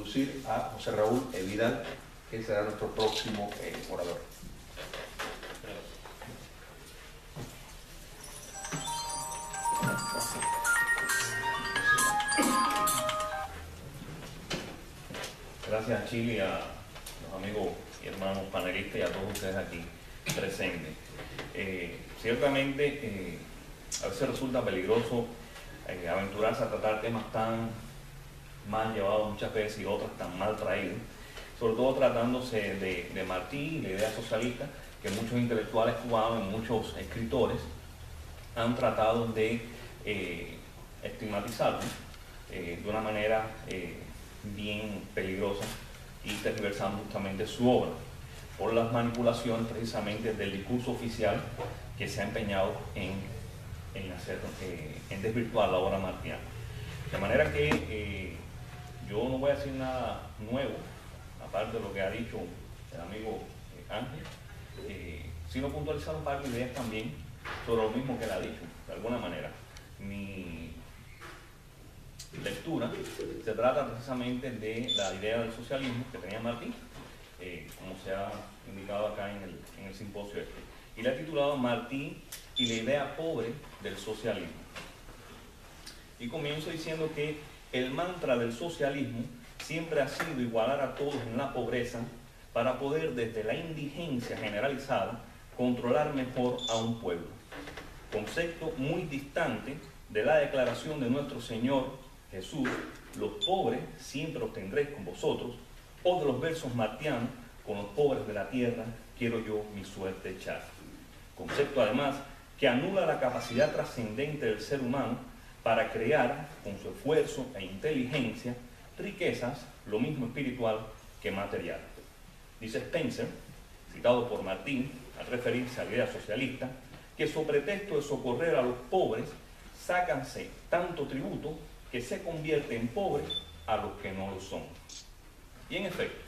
introducir a José Raúl Vidal, que será nuestro próximo orador. Gracias a Chile, a los amigos y hermanos panelistas y a todos ustedes aquí presentes. Ciertamente a veces resulta peligroso aventurarse a tratar temas tan mal llevados muchas veces y otras tan mal traídos, sobre todo tratándose de Martí, la idea socialista, que muchos intelectuales cubanos, muchos escritores han tratado de estigmatizarlo de una manera bien peligrosa y tergiversando justamente su obra por las manipulaciones precisamente del discurso oficial que se ha empeñado en desvirtuar la obra martiana. De manera que yo no voy a decir nada nuevo, aparte de lo que ha dicho el amigo Ángel, sino puntualizar un par de ideas también sobre lo mismo que él ha dicho, de alguna manera. Mi lectura se trata precisamente de la idea del socialismo que tenía Martí, como se ha indicado acá en el simposio este, y le ha titulado Martí y la idea pobre del socialismo. Y comienzo diciendo que el mantra del socialismo siempre ha sido igualar a todos en la pobreza para poder desde la indigencia generalizada controlar mejor a un pueblo. Concepto muy distante de la declaración de nuestro Señor Jesús, los pobres siempre os tendréis con vosotros, o de los versos martianos, con los pobres de la tierra quiero yo mi suerte echar. Concepto además que anula la capacidad trascendente del ser humano para crear con su esfuerzo e inteligencia riquezas, lo mismo espiritual que material. Dice Spencer, citado por Martín al referirse a la idea socialista, que sobre pretexto de socorrer a los pobres, sácanse tanto tributo que se convierte en pobres a los que no lo son. Y en efecto,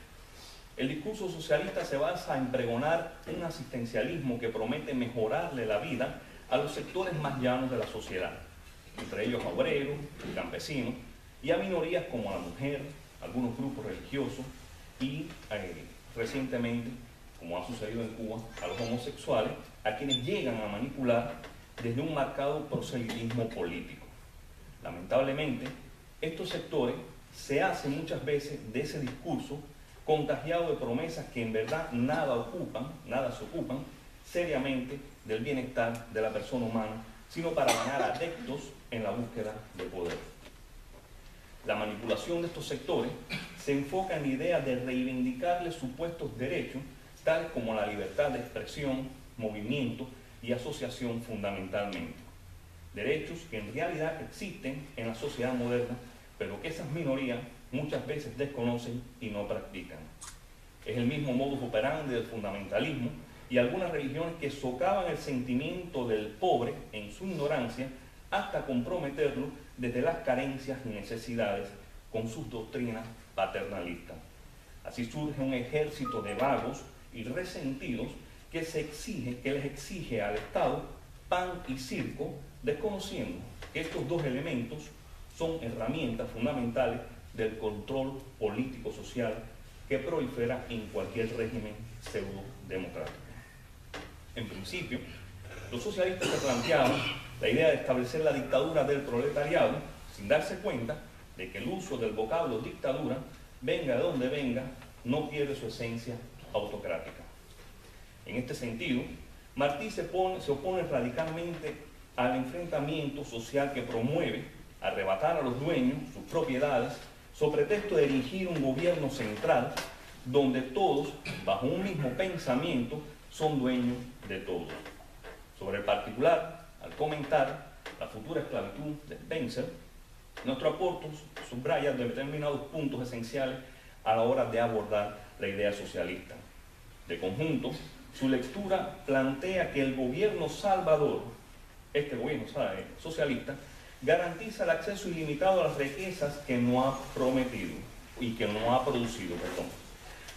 el discurso socialista se basa en pregonar un asistencialismo que promete mejorarle la vida a los sectores más llanos de la sociedad, entre ellos a obreros, campesinos, y a minorías como la mujer, algunos grupos religiosos y recientemente, como ha sucedido en Cuba, a los homosexuales, a quienes llegan a manipular desde un marcado proselitismo político. Lamentablemente, estos sectores se hacen muchas veces de ese discurso contagiado de promesas que en verdad nada se ocupan seriamente del bienestar de la persona humana, sino para ganar adeptos en la búsqueda de poder. La manipulación de estos sectores se enfoca en la idea de reivindicarles supuestos derechos, tales como la libertad de expresión, movimiento y asociación fundamentalmente. Derechos que en realidad existen en la sociedad moderna, pero que esas minorías muchas veces desconocen y no practican. Es el mismo modus operandi del fundamentalismo y algunas religiones que socavan el sentimiento del pobre en su ignorancia hasta comprometerlo desde las carencias y necesidades con sus doctrinas paternalistas. Así surge un ejército de vagos y resentidos que les exige al Estado pan y circo, desconociendo que estos dos elementos son herramientas fundamentales del control político-social que prolifera en cualquier régimen pseudo-democrático. En principio, los socialistas se planteaban la idea de establecer la dictadura del proletariado sin darse cuenta de que el uso del vocablo dictadura, venga de donde venga, no pierde su esencia autocrática. En este sentido, Martí se opone radicalmente al enfrentamiento social que promueve arrebatar a los dueños sus propiedades sobre pretexto de erigir un gobierno central donde todos, bajo un mismo pensamiento, son dueños de todo. Sobre el particular, al comentar la futura esclavitud de Spencer, nuestro aporte subraya determinados puntos esenciales a la hora de abordar la idea socialista. De conjunto, su lectura plantea que el gobierno salvador, este gobierno socialista, garantiza el acceso ilimitado a las riquezas que no ha prometido y que no ha producido,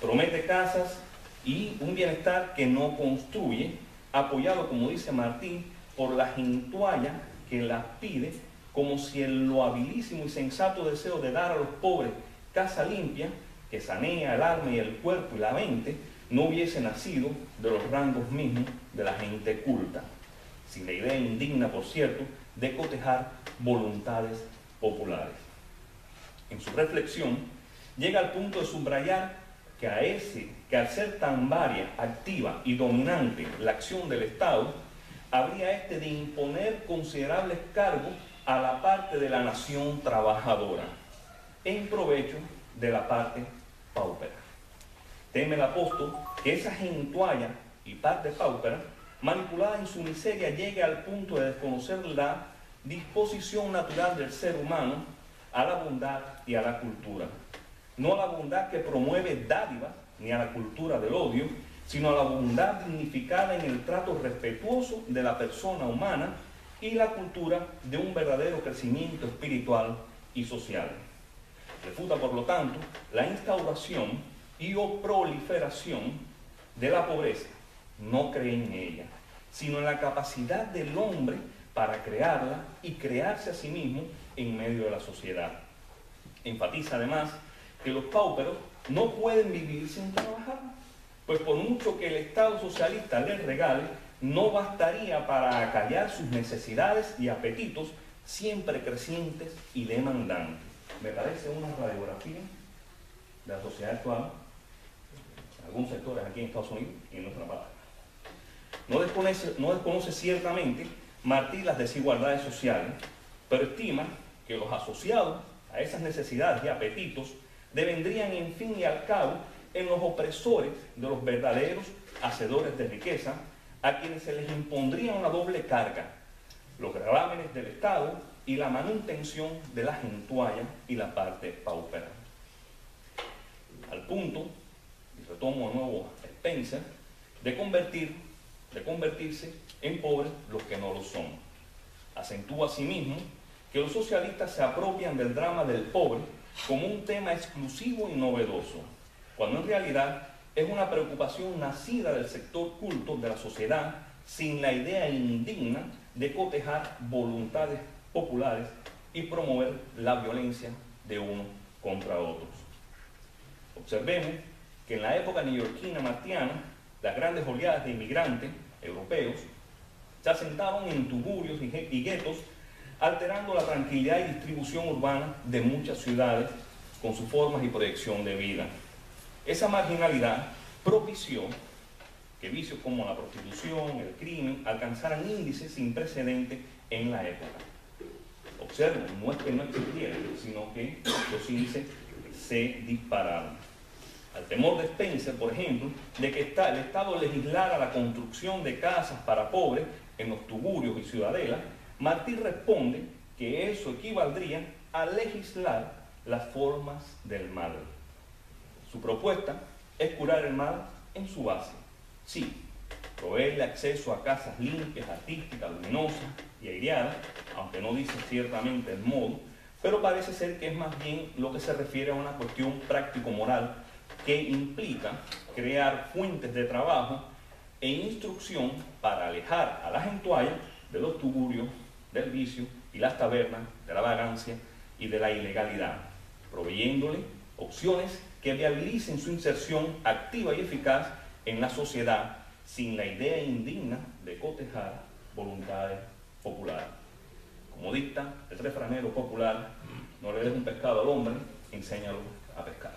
Promete casas y un bienestar que no construye, apoyado, como dice Martí, por la gentualla que las pide, como si el loabilísimo y sensato deseo de dar a los pobres casa limpia que sanea el alma y el cuerpo y la mente no hubiese nacido de los rangos mismos de la gente culta, sin la idea indigna, por cierto, de cotejar voluntades populares. En su reflexión, llega al punto de subrayar que al ser tan varia, activa y dominante la acción del Estado, habría de imponer considerables cargos a la parte de la nación trabajadora, en provecho de la parte paupera. Teme el apóstol que esa gentualla y parte paupera, manipulada en su miseria, llegue al punto de desconocer la disposición natural del ser humano a la bondad y a la cultura. No a la bondad que promueve dádivas, ni a la cultura del odio, sino a la bondad dignificada en el trato respetuoso de la persona humana y la cultura de un verdadero crecimiento espiritual y social. Refuta, por lo tanto, la instauración y o proliferación de la pobreza. No cree en ella, sino en la capacidad del hombre para crearla y crearse a sí mismo en medio de la sociedad. Enfatiza además que los pauperos no pueden vivir sin trabajar, pues por mucho que el Estado socialista les regale, no bastaría para acallar sus necesidades y apetitos siempre crecientes y demandantes. Me parece una radiografía de la sociedad actual, en algunos sectores aquí en Estados Unidos y en nuestra patria. No desconoce ciertamente Martí las desigualdades sociales, pero estima que los asociados a esas necesidades y apetitos devendrían en fin y al cabo en los opresores de los verdaderos hacedores de riqueza, a quienes se les impondría una doble carga, los gravámenes del Estado y la manutención de la gentualla y la parte paupera. Al punto, y retomo de nuevo a Spencer, de convertirse en pobres los que no lo son. Acentúa asimismo que los socialistas se apropian del drama del pobre como un tema exclusivo y novedoso, cuando en realidad es una preocupación nacida del sector culto de la sociedad sin la idea indigna de cotejar voluntades populares y promover la violencia de unos contra otros. Observemos que en la época neoyorquina martiana, las grandes oleadas de inmigrantes europeos se asentaron en tugurios y guetos, alterando la tranquilidad y distribución urbana de muchas ciudades con sus formas y proyección de vida. Esa marginalidad propició que vicios como la prostitución, el crimen, alcanzaran índices sin precedentes en la época. Observen, no es que no existieran, sino que los índices se dispararon. Al temor de Spencer, por ejemplo, de que el Estado legislara la construcción de casas para pobres en los tugurios y ciudadelas, Martí responde que eso equivaldría a legislar las formas del mal. Su propuesta es curar el mal en su base. Sí, proveerle acceso a casas limpias, artísticas, luminosas y aireadas, aunque no dice ciertamente el modo, pero parece ser que es más bien lo que se refiere a una cuestión práctico-moral que implica crear fuentes de trabajo e instrucción para alejar a la gentualla de los tugurios, del vicio y las tabernas, de la vagancia y de la ilegalidad, proveyéndole opciones que viabilicen su inserción activa y eficaz en la sociedad sin la idea indigna de cotejar voluntades populares. Como dicta el refranero popular, no le des un pescado al hombre, enséñalo a pescar.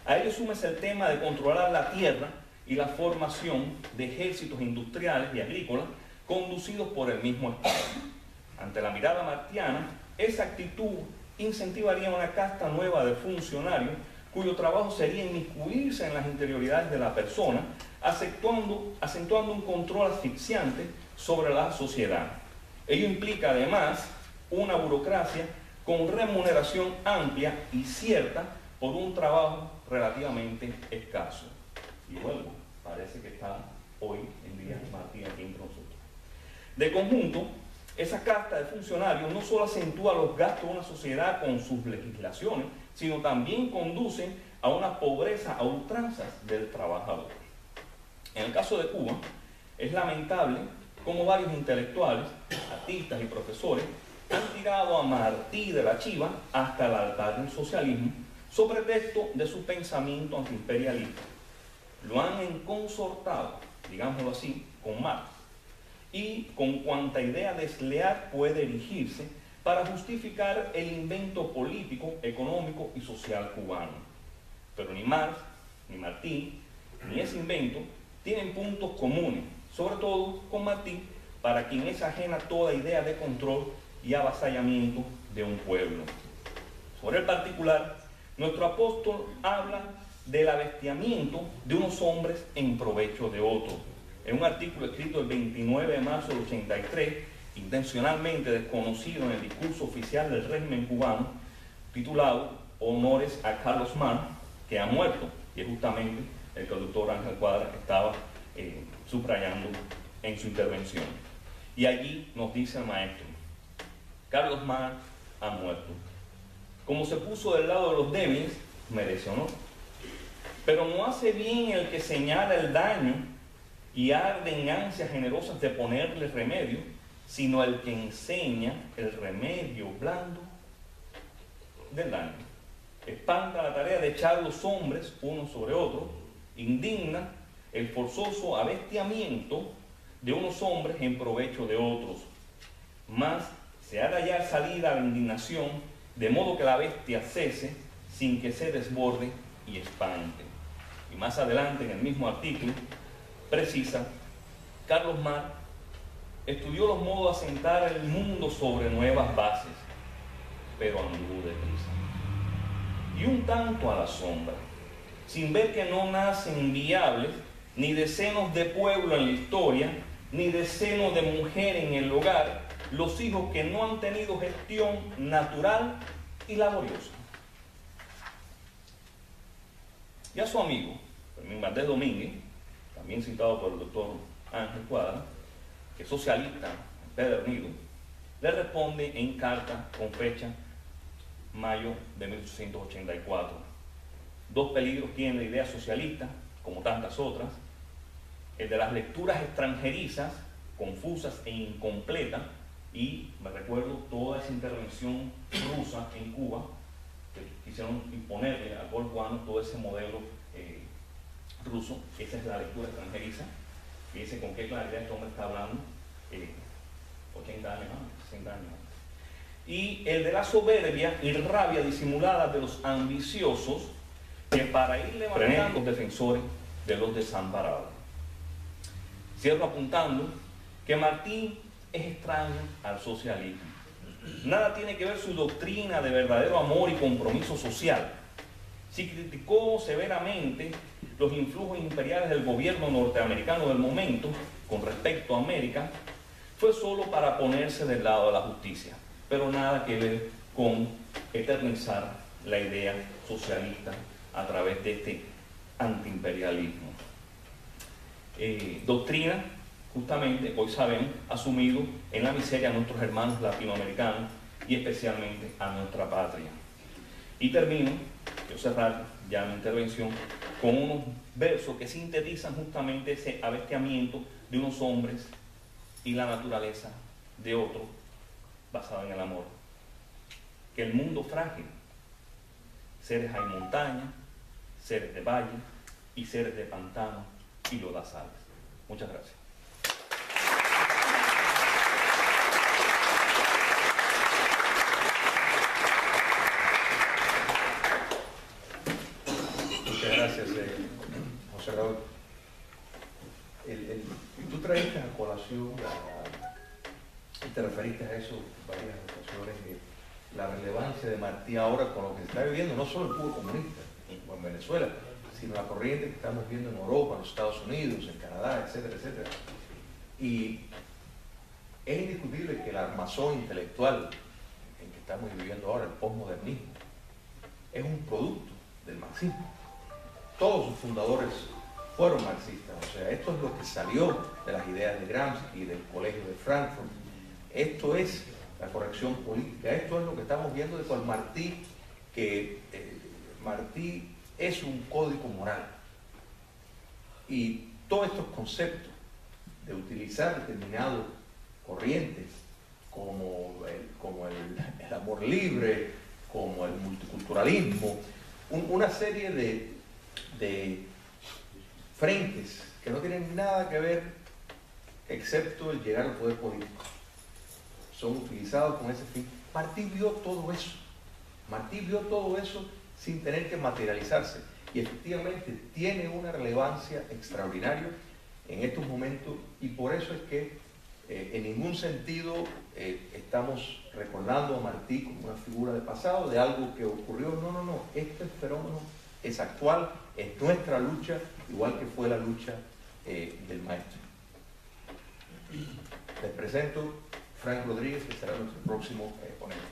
A ello súmese el tema de controlar la tierra y la formación de ejércitos industriales y agrícolas conducidos por el mismo Estado. Ante la mirada martiana, esa actitud incentivaría una casta nueva de funcionarios cuyo trabajo sería inmiscuirse en las interioridades de la persona, acentuando un control asfixiante sobre la sociedad. Ello implica además una burocracia con remuneración amplia y cierta por un trabajo relativamente escaso. Y vuelvo, parece que está hoy en día Martí aquí entre nosotros. De conjunto, esa casta de funcionarios no solo acentúa los gastos de una sociedad con sus legislaciones, sino también conducen a una pobreza a ultranzas del trabajador. En el caso de Cuba, es lamentable cómo varios intelectuales, artistas y profesores han tirado a Martí de la chiva hasta el altar del socialismo, sobre texto de su pensamiento antiimperialista. Lo han enconsortado, digámoslo así, con Marx, y con cuanta idea desleal puede erigirse para justificar el invento político, económico y social cubano. Pero ni Marx, ni Martí, ni ese invento tienen puntos comunes, sobre todo con Martí, para quien es ajena toda idea de control y avasallamiento de un pueblo. Sobre el particular, nuestro apóstol habla del avestiamiento de unos hombres en provecho de otros. En un artículo escrito el 29 de marzo del 83, intencionalmente desconocido en el discurso oficial del régimen cubano, titulado Honores a Carlos Marx, que ha muerto, y es justamente el que el doctor Ángel Cuadra estaba subrayando en su intervención. Y allí nos dice el maestro: Carlos Marx ha muerto. Como se puso del lado de los débiles, merece honor. Pero no hace bien el que señala el daño y arde en ansias generosas de ponerle remedio, sino el que enseña el remedio blando del daño. Espanta la tarea de echar los hombres unos sobre otros, indigna el forzoso avestiamiento de unos hombres en provecho de otros. Mas se ha de hallar salida a la indignación, de modo que la bestia cese sin que se desborde y espante. Y más adelante, en el mismo artículo, precisa: Carlos Marx estudió los modos de asentar el mundo sobre nuevas bases, pero anduvo deprisa y un tanto a la sombra, sin ver que no nacen viables ni de senos de pueblo en la historia, ni de seno de mujer en el hogar, los hijos que no han tenido gestión natural y laboriosa. Y a su amigo, Fermín Valdés Domínguez, también citado por el doctor Ángel Cuadra, que es socialista empedernido, le responde en carta con fecha mayo de 1884. Dos peligros tiene la idea socialista, como tantas otras: el de las lecturas extranjerizas, confusas e incompletas, y me recuerdo toda esa intervención rusa en Cuba, que quisieron imponerle al pueblo cubano todo ese modelo ruso. Esa es la lectura extranjeriza. Fíjense con qué claridad este hombre está hablando 80 años antes, 60 años antes. Y el de la soberbia y rabia disimulada de los ambiciosos, que para ir levantando los defensores de los desamparados. Cierro apuntando que Martí es extraño al socialismo. Nada tiene que ver su doctrina de verdadero amor y compromiso social. Si criticó severamente los influjos imperiales del gobierno norteamericano del momento con respecto a América, fue solo para ponerse del lado de la justicia, pero nada que ver con eternizar la idea socialista a través de este antiimperialismo. Doctrina, justamente, hoy sabemos, asumido en la miseria a nuestros hermanos latinoamericanos y especialmente a nuestra patria. Y termino, quiero cerrar ya mi intervención con unos versos que sintetizan justamente ese avestiamiento de unos hombres y la naturaleza de otros, basado en el amor. Que el mundo frágil, seres hay montaña, seres de valle y seres de pantano y lodazales. Muchas gracias. Muchas gracias, José Raúl. Tú trajiste a colación, y te referiste a eso en varias ocasiones, la relevancia de Martí ahora con lo que se está viviendo, no solo en Cuba comunista o en Venezuela, sino la corriente que estamos viendo en Europa, en los Estados Unidos, en Canadá, etcétera, etcétera. Y es indiscutible que el armazón intelectual en que estamos viviendo ahora, el posmodernismo, es un producto del marxismo. Todos sus fundadores fueron marxistas, o sea, esto es lo que salió de las ideas de Gramsci y del Colegio de Frankfurt. Esto es la corrección política, esto es lo que estamos viendo de con Martí, que Martí es un código moral. Y todos estos conceptos de utilizar determinados corrientes como el amor libre, como el multiculturalismo, una serie de frentes que no tienen nada que ver excepto el llegar al poder político. Son utilizados con ese fin. Martí vio todo eso. Martí vio todo eso sin tener que materializarse. Y efectivamente tiene una relevancia extraordinaria en estos momentos, y por eso es que en ningún sentido estamos recordando a Martí como una figura de pasado, de algo que ocurrió. No, no, no. Este fenómeno es actual, es nuestra lucha, igual que fue la lucha del maestro. Les presento Frank Rodríguez, que será nuestro próximo ponente.